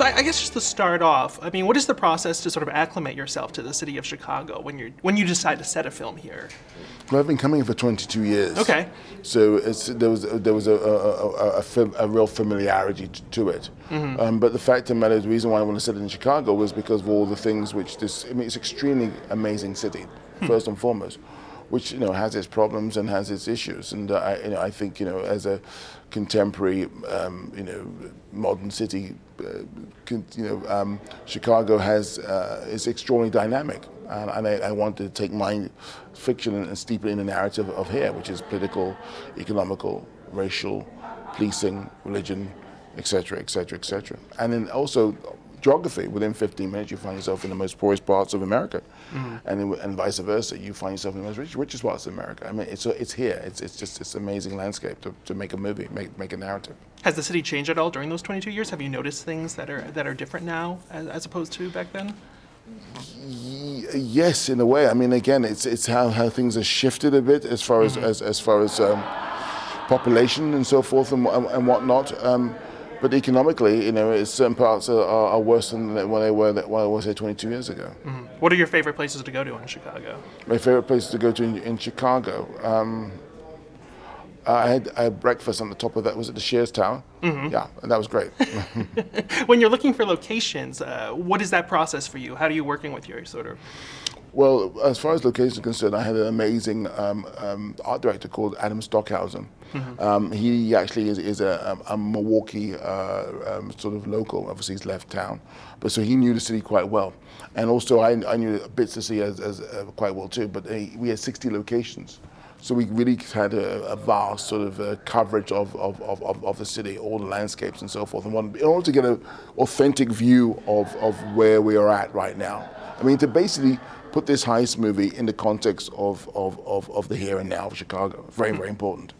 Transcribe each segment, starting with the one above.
So I guess just to start off, I mean, what is the process to sort of acclimate yourself to the city of Chicago when you decide to set a film here? Well, I've been coming here for 22 years. Okay. So there was a real familiarity to it. But the fact of the matter is, the reason why I want to set it in Chicago was because of all the things which it's an extremely amazing city, first and foremost, which has its problems and has its issues. And I think as a contemporary modern city, Chicago is extraordinarily dynamic. And I wanted to take my fiction and steep it in the narrative of here, which is political, economical, racial, policing, religion, etc., etc., etc. And then also geography. Within 15 minutes, you find yourself in the most poorest parts of America, and vice versa. You find yourself in the most richest parts of America. I mean, it's here. It's just this amazing landscape to make a movie, make a narrative. Has the city changed at all during those 22 years? Have you noticed things that are different now as opposed to back then? Yes, in a way. I mean, again, it's how things have shifted a bit as far as population and so forth and whatnot. But economically, certain parts are worse than when I was here 22 years ago. What are your favorite places to go to in Chicago? My favorite places to go to in Chicago. I had breakfast on the top of that. Was it the Shears Tower? Yeah, and that was great. When you're looking for locations, what is that process for you? How are you working with your sort of? Well, as far as locations are concerned, I had an amazing art director called Adam Stockhausen. He actually is a Milwaukee sort of local. Obviously, he's left town, but so he knew the city quite well, and also I knew bits of the city as quite well too. But we had 60 locations, so we really had a vast sort of coverage of the city, all the landscapes and so forth, and in order to get an authentic view of where we are at right now. I mean, to basically put this heist movie in the context of the here and now of Chicago. Very, very important.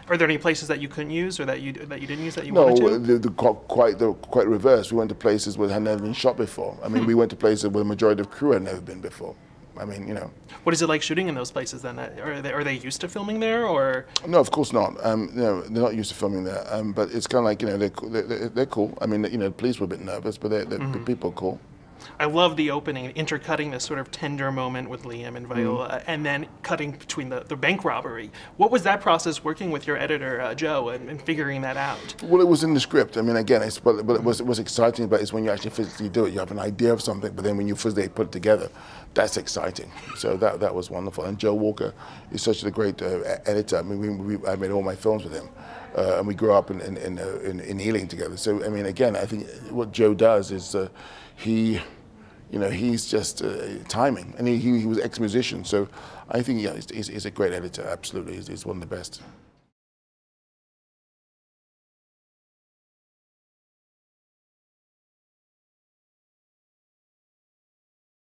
Are there any places that you couldn't use or that you didn't use that you wanted to? No, quite reverse. We went to places where had never been shot before. I mean, we went to places where the majority of crew had never been before. I mean, What is it like shooting in those places then? Are they used to filming there, or? No, of course not. No, they're not used to filming there. But it's kind of like they're cool. I mean, the police were a bit nervous, but the people are cool. I love the opening, intercutting this sort of tender moment with Liam and Viola, and then cutting between the bank robbery. What was that process working with your editor, Joe, and figuring that out? Well, it was in the script. I mean, again, but it was exciting, but it's when you actually physically do it. You have an idea of something, but then when you physically put it together, that's exciting. So that was wonderful. And Joe Walker is such a great editor. I mean, I made all my films with him. And we grew up in Ealing together. So, I mean, again, I think what Joe does is he's just timing. And he was ex-musician. So I think, he's a great editor, absolutely. He's one of the best.